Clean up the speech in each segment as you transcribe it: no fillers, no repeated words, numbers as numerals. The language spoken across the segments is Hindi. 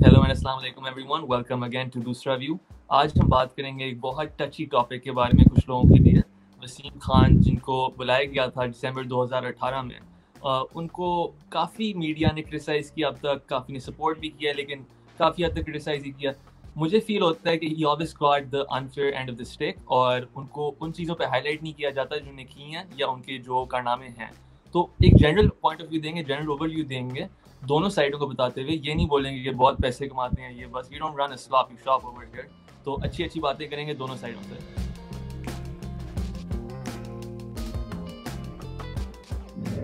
हेलो एंड अस्सलाम वालेकुम एवरीवन, वेलकम अगेन टू दूसरा व्यू। आज हम बात करेंगे एक बहुत टची टॉपिक के बारे में कुछ लोगों के लिए। वसीम खान, जिनको बुलाया गया था दिसंबर 2018 में, उनको काफ़ी मीडिया ने क्रिटिसाइज़ किया, अब तक काफ़ी ने सपोर्ट भी किया, लेकिन काफ़ी हद तक क्रिटिसाइज़ ही किया। मुझे फील होता है कि ही always got the unfair end of the stick, और उनको उन चीज़ों पे हाईलाइट नहीं किया जाता जो उन्हें की हैं या उनके जो कारनामे हैं। तो एक जनरल पॉइंट ऑफ व्यू देंगे, जनरल ओवरव्यू देंगे दोनों साइडों को बताते हुए। ये नहीं बोलेंगे कि बहुत पैसे कमाते हैं, ये बस we don't run a sloppy shop over here. तो अच्छी अच्छी बातें करेंगे दोनों साइडों से।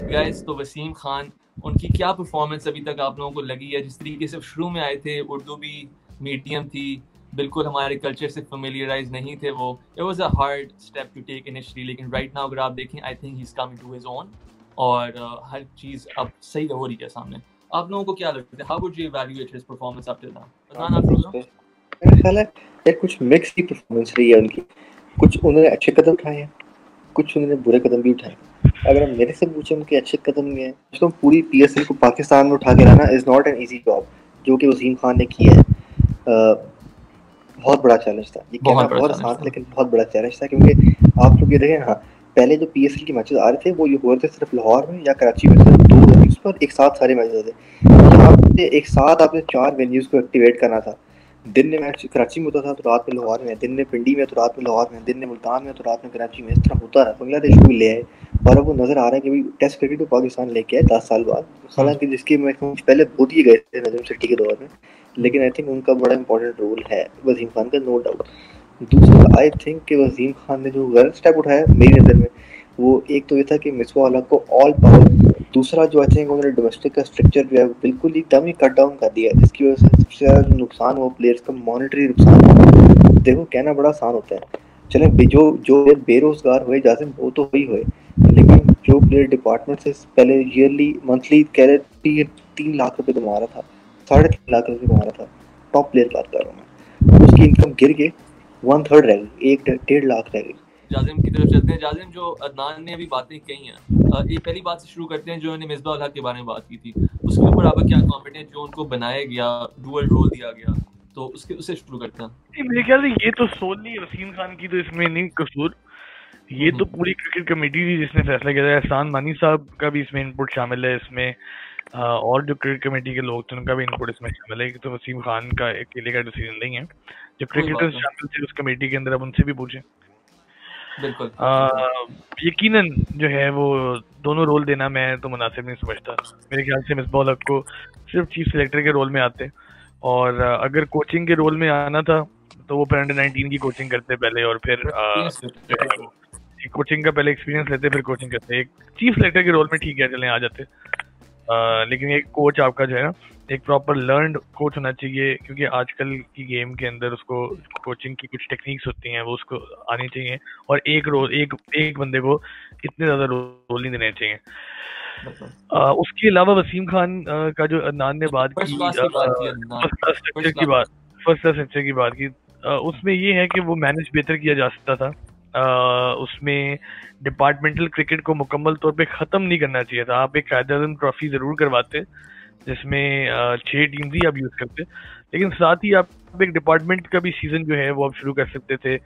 गाइस, तो वसीम खान, उनकी क्या परफॉर्मेंस अभी तक आप लोगों को लगी है? जिस तरीके से शुरू में आए थे, उर्दू भी मीडियम थी, बिल्कुल हमारे कल्चर से फेमिलियराइज नहीं थे वो। It was a hard step to take initially, लेकिन राइट नाउ अगर आप देखें, I think he is coming to his own, और हर चीज़ अब सही हो रही है सामने। आप लोगों को क्या लगता है? How would you evaluate his performance up till now? Adnan, आप शुरू करो। मेरा ख्याल है यार कुछ मिक्स की परफॉर्मेंस रही है उनकी। कुछ उन्होंने अच्छे कदम उठाए हैं, कुछ उन्होंने बुरे कदम भी उठाए। अगर हम मेरे से पूछे उनके अच्छे कदम ये हैं, तो पूरी पीएसएल को पाकिस्तान में उठा के लाना is not an easy job, जो कि वसीम खान ने किया है। बहुत बड़ा चैलेंज था, ये कहना बहुत बड़ा बहुत चैलेंज आसान था था। लेकिन बहुत बड़ा चैलेंज था, क्योंकि आप लोग ये देखें। हाँ, पहले जो पीएसएल के मैचेस आ रहे थे वो ये हो रहे थे सिर्फ लाहौर में या कराची में, सिर्फ 2 वेन्यूज़ पर एक साथ सारे मैचेस होते। यहाँ पे एक साथ आपने 4 वेन्यूज़ को एक्टिवेट करना था। दिन में मैच कराची में होता था तो रात में लाहौर में, दिन में पिंडी में तो रात में लाहौर में, दिन में मुल्तान में तो रात में कराची में। इस तरह होता रहा, बांग्लादेश को भी ले आए, और अब वो नज़र आ रहा है कि भाई टेस्ट क्रिकेट को पाकिस्तान लेके आए 10 साल बाद। हालांकि जिसकी मैच पहले बहुत ही गए थे नजम सेठी के दौर में, लेकिन आई थिंक उनका बड़ा इंपॉर्टेंट रोल है वसीम खान का, नो डाउट। दूसरा, आई थिंक कि वसीम खान ने जो गलत स्टेप उठाया मेरी नज़र में, वो एक तो ये था कि मिसबा अलग को ऑल पावर। दूसरा जो आई थिंक उन्होंने डोमेस्टिक का स्ट्रक्चर जो है वो बिल्कुल ही दम ही कट डाउन कर दिया है, जिसकी वजह से सबसे ज़्यादा जो नुकसान हुआ प्लेयर्स का, मॉनेटरी नुकसान हुआ। देखो, कहना बड़ा आसान होता है, चलें जो जो बेरोजगार हुए जासिम, वो तो हुई हुए, लेकिन जो प्लेयर डिपार्टमेंट से पहले ईयरली मंथली कह रहे थे 3 लाख रुपए कमा रहा था, 3.5 लाख रुपए कमा रहा था, टॉप प्लेयर बात कर रहा हूँ मैं, उसकी इनकम गिर के 1/3 रह गई, 1.5 लाख रह गई। जाजिम की तरफ चलते हैं। जाजिम, जो अदनान ने अभी बातें कही हैं, ये पहली बात से शुरू करते हैं जो उन्होंने मिसबा उल हक के बारे में बात की थी। उसके ऊपर आपका क्या कमेंट है? जो उनको बनाया गया, डुअल रोल दिया गया, तो उससे शुरू करते हैं। मेरे ख्याल से ये तो सोनली वसीम खान की तो इसमें नहीं कसूर, ये तो पूरी क्रिकेट कमेटी थी जिसने फैसला किया था। एहसान मानी साहब का भी इसमें इनपुट शामिल है, इसमें और जो क्रिकेट कमेटी के लोग थे उनका भी इनपुट इसमें शामिल है, कि तो वसीम खान का अकेले का डिसीजन नहीं है। जो क्रिकेटर्स शामिल थे उस कमेटी के अंदर, अब उनसे भी पूछें। बिल्कुल। यकीनन जो है वो दोनों रोल देना मैं तो मुनासिब नहीं समझता। मेरे ख्याल से मिसबा उल हक को सिर्फ चीफ सेलेक्टर के रोल में आते, और अगर कोचिंग के रोल में आना था तो वो अंडर 19 की कोचिंग करते पहले, और फिर कोचिंग का पहले एक्सपीरियंस लेते, फिर कोचिंग करते। एक चीफ सेलेक्टर के रोल में ठीक है, चलें आ जाते। लेकिन एक कोच आपका जो है ना, एक प्रॉपर लर्नड कोच होना चाहिए, क्योंकि आजकल की गेम के अंदर उसको कोचिंग की कुछ टेक्निक्स होती हैं वो उसको आनी चाहिए, और एक बंदे को इतने ज़्यादा रोल नहीं देने चाहिए। उसके अलावा वसीम खान का जो अदनान ने बात की, फर्स्ट क्लास स्ट्रक्चर की बात की, उसमें ये है कि वो मैनेज बेहतर किया जा सकता था। उसमें डिपार्टमेंटल क्रिकेट को मुकम्मल तौर पे ख़त्म नहीं करना चाहिए था। आप एक कायद-ए-आज़म ट्रॉफी ज़रूर करवाते जिसमें 6 टीम्स ही आप यूज़ करते, लेकिन साथ ही आप एक डिपार्टमेंट का भी सीज़न जो है वो आप शुरू कर सकते थे,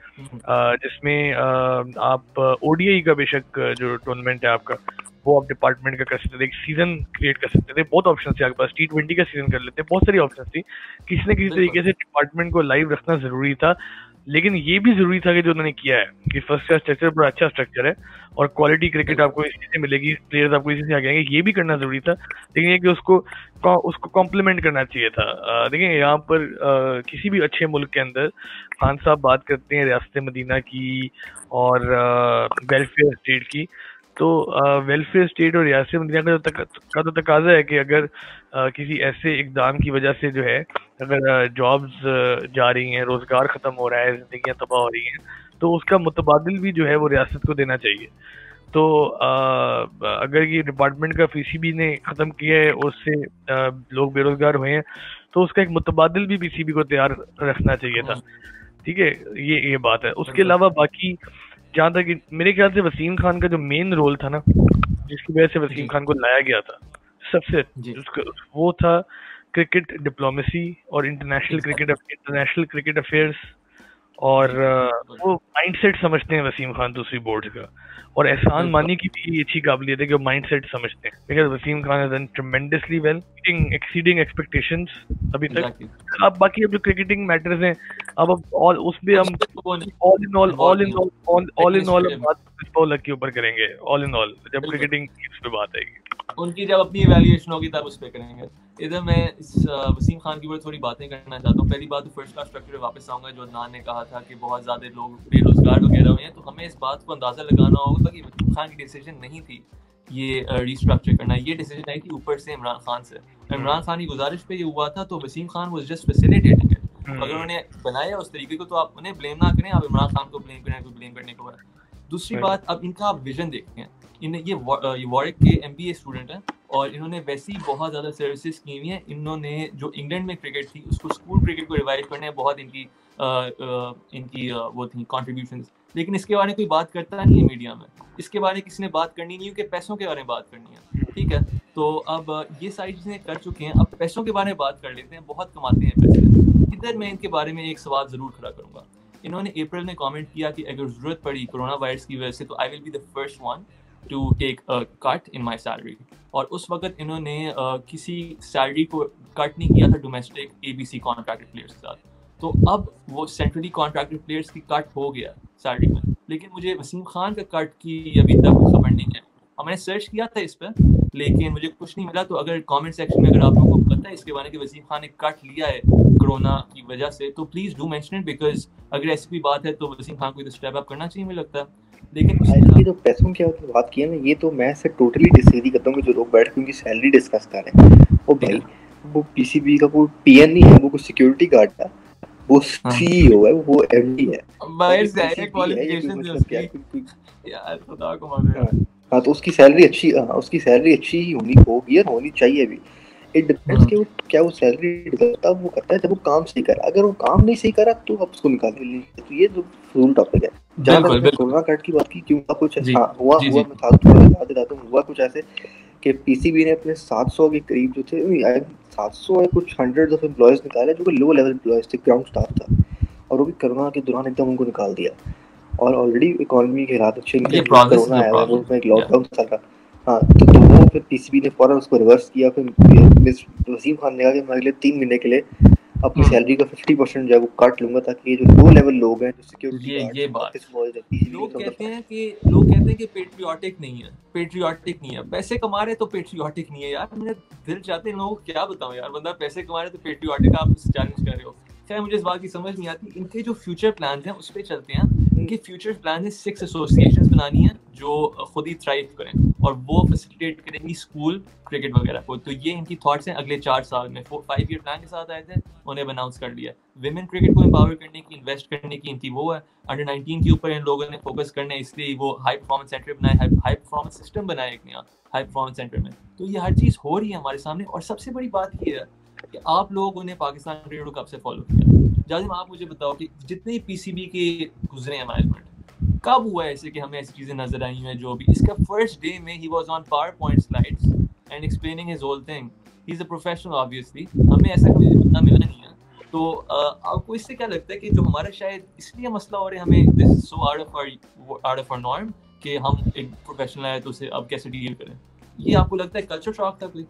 जिसमें आप ओडीआई का बेशक जो टूर्नामेंट है आपका, वो आप डिपार्टमेंट का कर सकते थे, एक सीज़न क्रिएट कर सकते थे। बहुत ऑप्शन थे आपके पास, T20 का सीज़न कर लेते, बहुत सारी ऑप्शन थी। किसी न किसी तरीके से डिपार्टमेंट को लाइव रखना ज़रूरी था, लेकिन ये भी जरूरी था कि जो उन्होंने किया है कि फर्स्ट क्लास स्ट्रक्चर बड़ा अच्छा स्ट्रक्चर है और क्वालिटी क्रिकेट आपको इसी से मिलेगी, प्लेयर्स आपको इसी से आगे आएंगे, ये भी करना जरूरी था। लेकिन ये कि उसको कॉम्प्लीमेंट करना चाहिए था। देखिए, यहाँ पर किसी भी अच्छे मुल्क के अंदर खान साहब बात करते हैं रियासत मदीना की और वेलफेयर स्टेट की, तो वेलफेयर स्टेट और रियासत मदीना का तो तकाजा है कि अगर किसी ऐसे इकदाम की वजह से जो है, अगर जॉब्स जा रही हैं, रोजगार खत्म हो रहा है, जिंदगियां तबाह हो रही हैं, तो उसका मुतबादिल भी जो है वो रियासत को देना चाहिए। तो अगर ये डिपार्टमेंट का पीसीबी ने ख़त्म किया है, उससे लोग बेरोजगार हुए हैं, तो उसका एक मुतबादिल भी पीसीबी को तैयार रखना चाहिए था। ठीक है, ये बात है। उसके अलावा बाकी जहाँ तक मेरे ख्याल से वसीम खान का जो मेन रोल था ना, जिसकी वजह से वसीम खान को लाया गया था सबसे, वो था क्रिकेट डिप्लोमेसी और इंटरनेशनल क्रिकेट अफेयर्स और वो माइंडसेट समझते हैं वसीम खान दूसरी बोर्ड का, और एहसान मानी की भी अच्छी काबिलियत है कि वो माइंडसेट समझते हैं, because Wasim Khan has done tremendously well, exceeding expectations अभी तक। अब बाकी अब जो क्रिकेटिंग मैटर्स हैं, अब और उसमें हम ऑल इन ऑल बात बॉलर के ऊपर करेंगे, ऑल इन ऑल जब क्रिकेटिंग पे बात आएगी उनकी, जब अपनी इवैल्यूएशन होगी तब उस पर करेंगे। इधर मैं इस वसीम खान के ऊपर थोड़ी बातें करना चाहता हूँ। पहली बात तो फर्स्ट क्लास स्ट्रक्चर पे वापस आऊँगा, जो अदनान ने कहा था कि बहुत ज़्यादा लोग बेरोजगार वगैरह हुए हैं, तो हमें इस बात को अंदाज़ा लगाना होगा कि वसीम खान की डिसीजन नहीं थी ये रिस्ट्रक्चर करना, ये डिसीजन आई थी ऊपर से इमरान खान से। इमरान खान की गुजारिश पे ये हुआ था, तो Wasim Khan was just facilitating it. अगर उन्होंने बनाया उस तरीके को तो आप उन्हें ब्लेम ना करें, आप इमरान खान को ब्लेम करें, कोई ब्लेम करने को है। दूसरी बात, अब इनका आप विजन देखते हैं, ये वॉरिक के MBA स्टूडेंट हैं और इन्होंने वैसे ही बहुत ज़्यादा सर्विसेज की हुई हैं। इन्होंने जो इंग्लैंड में क्रिकेट थी उसको स्कूल क्रिकेट को रिवाइव करने में बहुत इनकी वो थी कॉन्ट्रीब्यूशंस, लेकिन इसके बारे में कोई बात करता नहीं है मीडिया में। इसके बारे में किसी ने बात करनी नहीं है कि पैसों के बारे में बात करनी है, ठीक है। तो अब ये सारी चीज़ें कर चुके हैं, अब पैसों के बारे में बात कर लेते हैं। बहुत कमाते हैं पैसे। इधर मैं इनके बारे में एक सवाल ज़रूर खड़ा करूँगा। इन्होंने अप्रैल में कमेंट किया कि अगर ज़रूरत पड़ी कोरोना वायरस की वजह से तो I will be the first one to take a cut in my salary, और उस वक्त इन्होंने किसी सैलरी को कट नहीं किया था डोमेस्टिक ABC कॉन्ट्रैक्टेड प्लेयर्स के साथ। तो अब वो सेंट्रली कॉन्ट्रैक्टेड प्लेयर्स की कट हो गया सैलरी में, लेकिन मुझे वसीम खान का कट की अभी तक खबर नहीं है। मैंने सर्च किया था इस पर, लेकिन मुझे कुछ नहीं मिला। तो अगर कमेंट सेक्शन में अगर आप लोगों को पता है इसके बारे में कि वसीम खान ने कट लिया है कोरोना की वजह से, तो please do mention it, because अगर ऐसी कोई बात है तो वसीम खान को इधर स्टेप अप करना चाहिए मुझे लगता है। लेकिन ये जो पैसों की बात की है ना, ये तो मैं से टोटली डिसएग्री करता हूँ कि जो लोग बैठ के उनकी सैलरी डिस्कस कर रहे हैं, वो भाई वो PCB का कोई PN नहीं है, वो कोई सिक्योरिटी गार्ड है, वो CEO है, वो MD है, बाहर से आए क्वालिफिकेशन है उसकी यार, खुदा को मालूम। हाँ, तो उसकी सैलरी अच्छी ही होगी और होनी चाहिए भी। इट डिपेंड्स कि वो क्या वो सैलरी तब वो करता है जब वो काम सही करा। अगर वो काम नहीं सही करा तो आप उसको निकाल लीजिए। तो ये जो फूल टॉपिक है। जहाँ तक कोरोना कट की बात की, क्यों कुछ हुआ मैं था थोड़ा याद दिलाता हूँ। हुआ कुछ ऐसे कि PCB ने अपने 700 के करीब जो थे, 700 कुछ हंड्रेड ऑफ एम्प्लॉयज निकाले जो कि लो लेवल एम्प्लॉयज थे, ग्राउंड स्टाफ था, और वो भी कोरोना के दौरान एकदम उनको निकाल दिया। और ऑलरेडी इकोनॉमी के हालात अच्छे नहीं थे, कोरोना आया और उसमें एक लॉकडाउन चल रहा। हाँ, तो वो फिर PCB ने फौरन उसको रिवर्स किया। फिर वसीम खान ने कहा कि मैं अगले 3 महीने के लिए अपनी सैलरी का 50% जो है वो काट लूंगा, ताकि ये जो लो लेवल लोग हैं जो सिक्योरिटी ये बात लोग कहते हैं कि पेट्रियाटिक नहीं है, पैसे कमा रहे तो पेट्रियाटिक नहीं है। यार मेरे दिल चाहते हैं लोगों को क्या बताऊं यार, बंदा पैसे कमा रहे तो पेट्रियाटिक आप चैलेंज कर रहे हो। खैर मुझे इस बात की समझ नहीं आती। इनके जो फ्यूचर प्लान्स हैं उस पर चलते हैं। इनके फ्यूचर प्लान है 6 एसोसिएशंस बनानी है जो खुद ही थ्राइव करें और वो फैसिलिटेट करेंगी स्कूल क्रिकेट वगैरह को। तो ये इनकी थॉट्स हैं अगले 4 साल में। 5 ईयर प्लान के साथ आए थे, उन्हें अनाउंस कर दिया। विमेन क्रिकेट को एम्पावर करने की, इन्वेस्ट करने की इनकी वो है। अंडर 19 के ऊपर इन लोगों ने फोकस करना है, इसलिए वो हाई परफॉर्मेंस सेंटर बनाए, हाई परफॉर्मेंस सिस्टम बनाए एक नया हाई परफॉर्मेंस सेंटर में। तो ये हर चीज़ हो रही है हमारे सामने। और सबसे बड़ी बात ये है कि आप लोगों ने पाकिस्तान क्रिकेट को कब से फॉलो किया। जाजिम आप मुझे बताओ कि जितने PCB के गुजरे हैं मैनेजमेंट, कब हुआ ऐसे कि हमें ऐसी चीजें नजर आई हैं। जो भी इसका फर्स्ट डे में ही was on PowerPoint slides and explaining his whole thing. He is a professional obviously, हमें ऐसा कभी बंदा मिला नहीं है। तो आपको इससे क्या लगता है कि जो हमारा शायद इसलिए मसला हो रहा है, हमें this is so out of our norm कि हम एक प्रोफेशनल आए तो उसे अब कैसे डील करें। ये आपको लगता है कल्चर शॉक था कोई?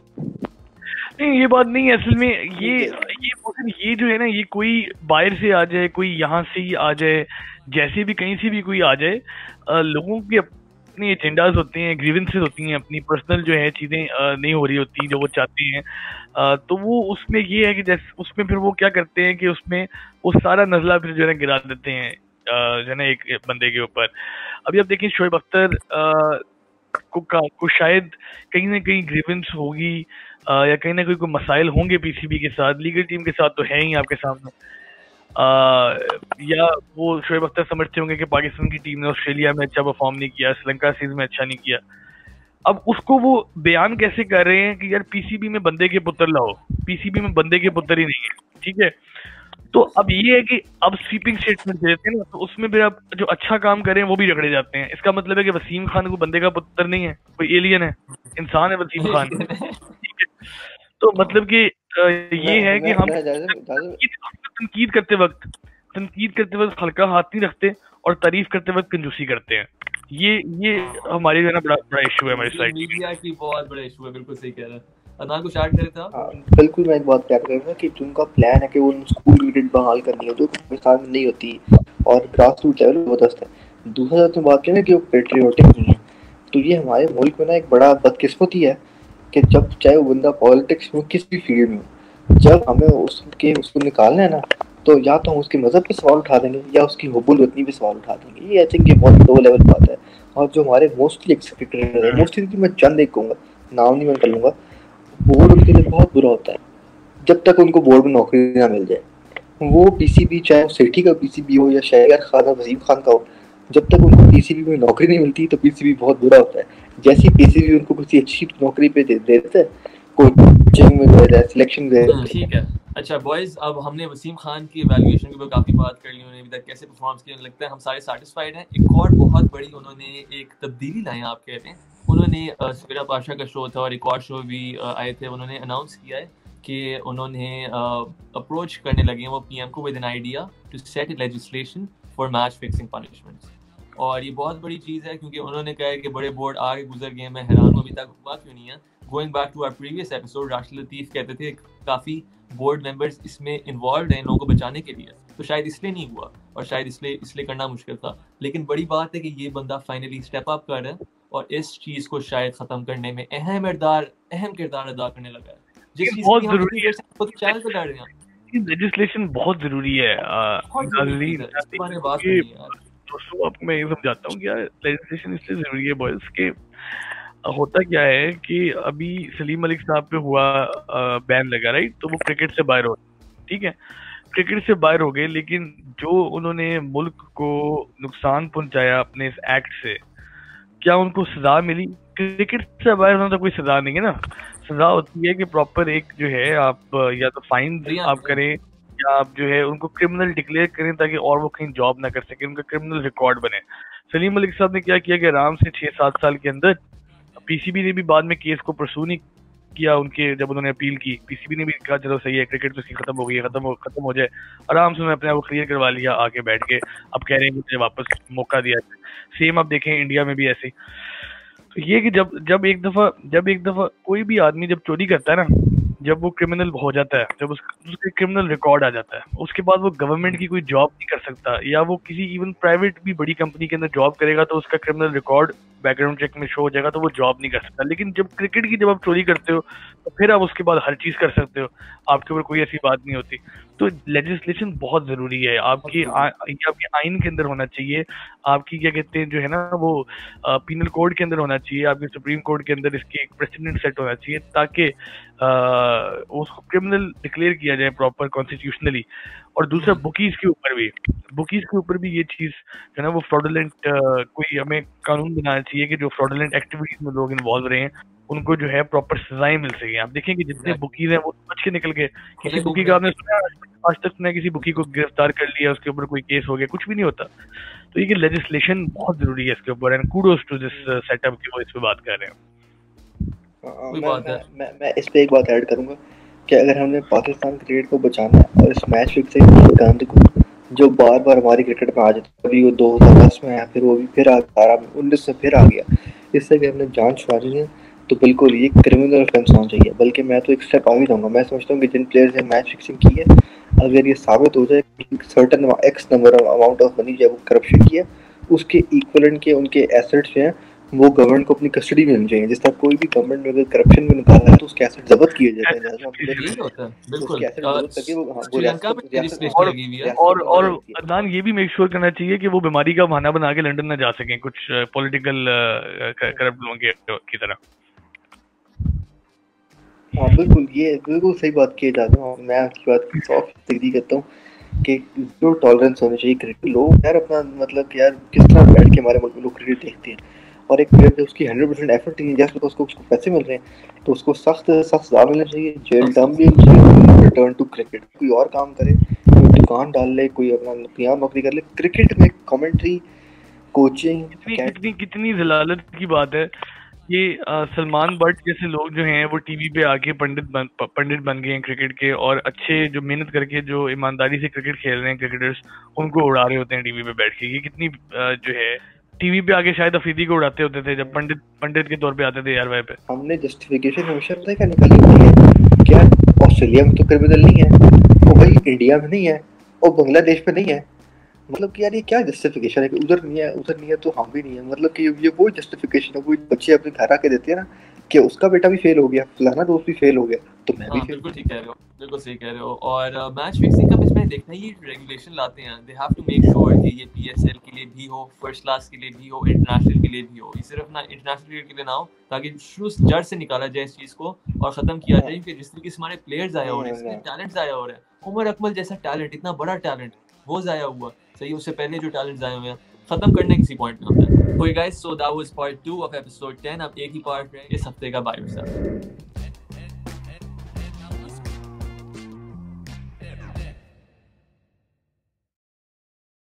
नहीं, ये बात नहीं है असल में। ये जो है ना, ये कोई बाहर से आ जाए, कोई यहाँ से ही आ जाए, जैसे भी कहीं से भी कोई आ जाए, लोगों की अपनी एजेंडाज होते हैं, ग्रीवेंसेस होती हैं, अपनी पर्सनल जो है चीज़ें नहीं हो रही होती जो वो चाहते हैं। तो वो उसमें ये है कि जैसे उसमें फिर वो क्या करते हैं कि उसमें वो सारा नज़ला फिर जो है गिरा देते हैं जो है ना एक बंदे के ऊपर। अभी आप देखिए शोएब अख्तर को शायद कहीं ना कहीं ग्रीवेंस होगी या कहीं ना कोई मसाइल होंगे PCB के साथ, लीगल टीम के साथ तो है ही आपके सामने। या वो शोएब अख्तर समझते होंगे कि पाकिस्तान की टीम ने ऑस्ट्रेलिया में अच्छा परफॉर्म नहीं किया, श्रीलंका सीरीज में अच्छा नहीं किया। अब उसको वो बयान कैसे कर रहे हैं कि यार PCB में बंदे के पुत्र लाओ, PCB में बंदे के पुत्र ही नहीं है, ठीक है। तो अब ये है कि अब स्वीपिंग स्टेटमेंट देते हैं ना, तो उसमें फिर अब जो अच्छा काम करें वो भी रगड़े जाते हैं। इसका मतलब है कि वसीम खान को बंदे का पुत्र नहीं है, कोई एलियन है, इंसान है वसीम खान, ठीक है। तो मतलब कि ये है कि हम तनकीद करते वक्त हल्का हाथ नहीं रखते और तारीफ करते वक्त कंजूसी करते हैं। ये हमारे जो ना बड़ा इशू है हमारी सोसाइटी में। मीडिया की बहुत बड़ा इशू है, बिल्कुल सही कह रहा है। अदनान कुछ ऐड करे था? बिल्कुल, मैं एक बात क्या कर रहा था कि जिनका प्लान है कि वो स्कूल क्रिकेट बहाल करनी है, जो पाकिस्तान में नहीं होती और ग्रास रूट लेवल जबरदस्त है। दूसरा जो बात की ना कि वो पेट्रियोटिक नहीं है, तो ये हमारे मुल्क में ना एक बड़ा बदकिस्मती है कि जब चाहे वो बंदा पॉलिटिक्स में किसी भी फील्ड में, जब हमें उसको निकालना है ना, तो या तो हम उसके मजहब पे सवाल उठा देंगे या उसकी हुब्बुल वतनी पे सवाल उठा देंगे। ये आई थिंक ये बहुत लो लेवल बात है। और जो हमारे मोस्टली क्रिकेटर है, मोस्टली मैं चंद एक कहूँगा, नाम नहीं मैं कर लूँगा, बोर्ड उनके लिए बहुत बुरा होता है जब तक उनको बोर्ड में नौकरी ना मिल जाए। वो पीसीबी, चाहे सिटी का पीसीबी हो या शहर खान वसीम खान का हो, जब तक उनको पीसीबी में नौकरी नहीं मिलती तो पीसीबी बहुत बुरा होता है। जैसे पीसीबी उनको किसी अच्छी नौकरी पे दे देता है, कोचिंग में दे रहा है, सिलेक्शन दे रहा है। ठीक है, अच्छा बॉयज, अब हमने वसीम खान की इवैल्यूएशन के ऊपर काफ़ी बात कर ली, उन्होंने अभी तक कैसे परफॉर्म किया, लगता है हम सारे सेटिस्फाइड हैं। एक और बहुत बड़ी उन्होंने एक तब्दीली लाई, आप कहते हैं, उन्होंने सवेरा पाशा का शो था और एक और शो भी आए थे, उन्होंने अनाउंस किया है कि उन्होंने अप्रोच करने लगे हैं वो पीएम को with an idea to set legislation for match fixing punishments. और ये बहुत बड़ी चीज़ है क्योंकि उन्होंने कहा है कि बड़े बोर्ड आगे गुजर गए, मैं हैरान हूँ अभी तक हुआ क्यों नहीं है। Going back to our previous episode, Rashid Latif कहते थे काफ़ी बोर्ड मेंबर्स इसमें इन्वॉल्व हैं इन लोगों को बचाने के लिए, तो शायद इसलिए नहीं हुआ और शायद इसलिए करना मुश्किल था। लेकिन बड़ी बात है कि ये बंदा फाइनली स्टेप अप कर रहा है और इस चीज़ को शायद ख़त्म करने में अहम किरदार अदा करने लगा है। जिस चीज़ बहुत की हम जरूरी है, तो चैनल पे डाल रहे हैं, लेजिस्लेशन बहुत जरूरी है। इसके बारे में बात करनी है यार। दोस्तों, आपको मैं ये समझाता हूँ कि यार लेजिस्लेशन इसलिए जरूरी है बॉयज के होता क्या है कि अभी सलीम मलिक साहब पे हुआ बैन लगा, राइट, तो वो क्रिकेट से बाहर हो, ठीक है, क्रिकेट से बाहर हो गए, लेकिन जो उन्होंने मुल्क को नुकसान पहुंचाया अपने इस एक्ट से, क्या उनको सजा मिली? क्रिकेट से बाहर होना तो कोई सजा नहीं है ना। सजा होती है कि प्रॉपर एक जो है आप या तो फाइन आप करें या आप जो है उनको क्रिमिनल डिक्लेयर करें ताकि और वो कहीं जॉब ना कर सके, उनका क्रिमिनल रिकॉर्ड बने। सलीम मलिक साहब ने क्या किया कि आराम से 6-7 साल के अंदर, पीसीबी ने भी बाद में केस को परसू नहीं किया उनके, जब उन्होंने अपील की पीसीबी ने भी कहा चलो सही है, क्रिकेट तो खत्म हो गई है, खत्म हो जाए, आराम से उन्होंने अपने आप को क्लियर करवा लिया आके बैठ के, अब कह रहे हैं कि मुझे वापस मौका दिया। सेम आप देखें इंडिया में भी ऐसे। तो ये कि जब एक दफा कोई भी आदमी जब चोरी करता है ना, जब वो क्रिमिनल हो जाता है, जब उसके क्रिमिनल रिकॉर्ड आ जाता है, उसके बाद वो गवर्नमेंट की कोई जॉब नहीं कर सकता, या वो किसी इवन प्राइवेट भी बड़ी कंपनी के अंदर जॉब करेगा तो उसका क्रिमिनल रिकॉर्ड बैकग्राउंड चेक में शो हो जाएगा, तो वो जॉब नहीं कर सकता। लेकिन जब क्रिकेट की जब आप चोरी करते हो तो फिर आप उसके बाद हर चीज कर सकते हो, आपके ऊपर कोई ऐसी बात नहीं होती। तो लेजिस्लेशन बहुत जरूरी है, आपकी आइन के अंदर होना चाहिए, आपकी क्या कहते हैं जो है ना वो पीनल कोड के अंदर होना चाहिए, आपके सुप्रीम कोर्ट के अंदर इसकी एक प्रेसिडेंट सेट होना चाहिए ताकि उसको क्रिमिनल डिक्लेयर किया जाए प्रॉपर कॉन्स्टिट्यूशनली। और दूसरा बुकीज के ऊपर भी ये चीज जो है ना वो फ्रॉडुलेंट, कोई हमें कानून बनाना चाहिए कि जो फ्रॉडुलेंट एक्टिविटीज में लोग इन्वॉल्व रहे हैं उनको जो है प्रॉपर सजाएं मिल सके। आप देखें कि जितने बुकीज हैं वो बच के निकल गए। किसी बुकी का आपने सुना आज तक सुना किसी बुकी को गिरफ्तार कर लिया, उसके ऊपर कोई केस हो गया? कुछ भी नहीं होता। तो ये लेजिस्लेशन बहुत जरूरी है इसके ऊपर, and kudos to this setup कि वो इस पे बात कर रहे हैं। मैं इस पे एक बात ऐड करूंगा कि अगर हमने पाकिस्तान क्रिकेट को बचाना है और इस मैच फिक्सिंग गंद को जो बार बार हमारी क्रिकेट में आ जाता है, अभी वो 2010 में आया, फिर वो भी फिर 19 में फिर आ गया, इससे भी हमने जान छुड़ानी है तो बिल्कुल ये क्रिमिनल ऑफेंस होना चाहिए। बल्कि मैं तो एक स्टेप आगे जाऊंगा, मैं समझता हूँ कि जिन प्लेयर्स ने मैच फिक्सिंग की है, अगर ये साबित हो जाए कि certain x number amount of money जो है वो करप्शन की है, उसके इक्वलेंट के उनके एसेट्स जो हैं वो गवर्नमेंट को अपनी कस्टडी में मिलनी चाहिए। जिस तरह कोई भी गवर्नमेंट में अगर करप्शन में निकाला है तो उसके एसेट जब्त किए जाते हैं। और अदनान ये भी मेक श्योर करना चाहिए कि वो बीमारी का बहाना बना के लंदन ना जा सकें कुछ पॉलिटिकल करप्ट लोगों की तरह। हाँ बिल्कुल, ये बिल्कुल सही बात किए जाते हैं। मैं आपकी बात 100% करता हूँ कि जो टॉलरेंस होनी चाहिए क्रिकेट लोग यार अपना मतलब कि यार किस तरह बैठ के हमारे मुल्क में लोग क्रिकेट देखते हैं, और एक प्लेयर जब उसकी 100% एफर्ट नहीं जस्ट बिकॉज उसको पैसे मिल रहे हैं तो उसको सख्त सजा मिलना चाहिए, जेल टर्म भी रिटर्न टू क्रिकेट। कोई और काम करे, कोई दुकान डाल ले, कोई अपना नौकरी कर ले, क्रिकेट में कमेंट्री कोचिंग कितनी जलालत की बात है ये सलमान बट जैसे लोग जो हैं वो टीवी पे आके पंडित बन गए हैं क्रिकेट के, और अच्छे जो मेहनत करके जो ईमानदारी से क्रिकेट खेल रहे हैं क्रिकेटर्स, उनको उड़ा रहे होते हैं टीवी पे बैठ के। ये कितनी जो है टीवी पे आके शायद अफरीदी को उड़ाते होते थे जब पंडित के तौर पे आते थे यार वाई पे। हमने जस्टिफिकेशन हमेशा पता है क्या निकाली होती है, क्या ऑस्ट्रेलिया में तो क्रिमिनल नहीं है, वो भाई इंडिया में नहीं है, और बांग्लादेश में नहीं है, मतलब कि यार ये क्या जस्टिफिकेशन है कि उधर नहीं है तो हम भी नहीं है। मतलब कि ये वो जस्टिफिकेशन है, कोई बच्चे अपने घर आके देते हैं ना कि उसका बेटा भी फेल हो गया, फलाना दोस्त भी फेल हो गया, तो मैं भी फेल। बिल्कुल ठीक कह रहे हो, बिल्कुल सही कह रहे हो। और मैच फिक्सिंग का इसमें देखना ही रेगुलेशन लाते हैं, they have to make sure कि ये पीएसएल के लिए भी हो, फर्स्ट क्लास के लिए भी हो, इंटरनेशनल के लिए भी हो। ये सिर्फ ना इंटरनेशनल क्रिकेट के लिए ना हो, ताकि शुरू जड़ से निकाला जाए इस चीज को और खत्म किया जाए कि जिस तरीके से हमारे प्लेयर्स आए हो रहे हैं, टैलेंट आया हो रहा है। उमर अकमल जैसा टैलेंट, इतना बड़ा टैलेंट वो जाया हुआ, सही, उससे पहले जो टैलेंट्स आए हुए हैं खत्म करने किसी पॉइंट में होता है। Okay guys, so that was part 2 of episode 10। अब एक ही पार्ट है इस हफ्ते का बायो।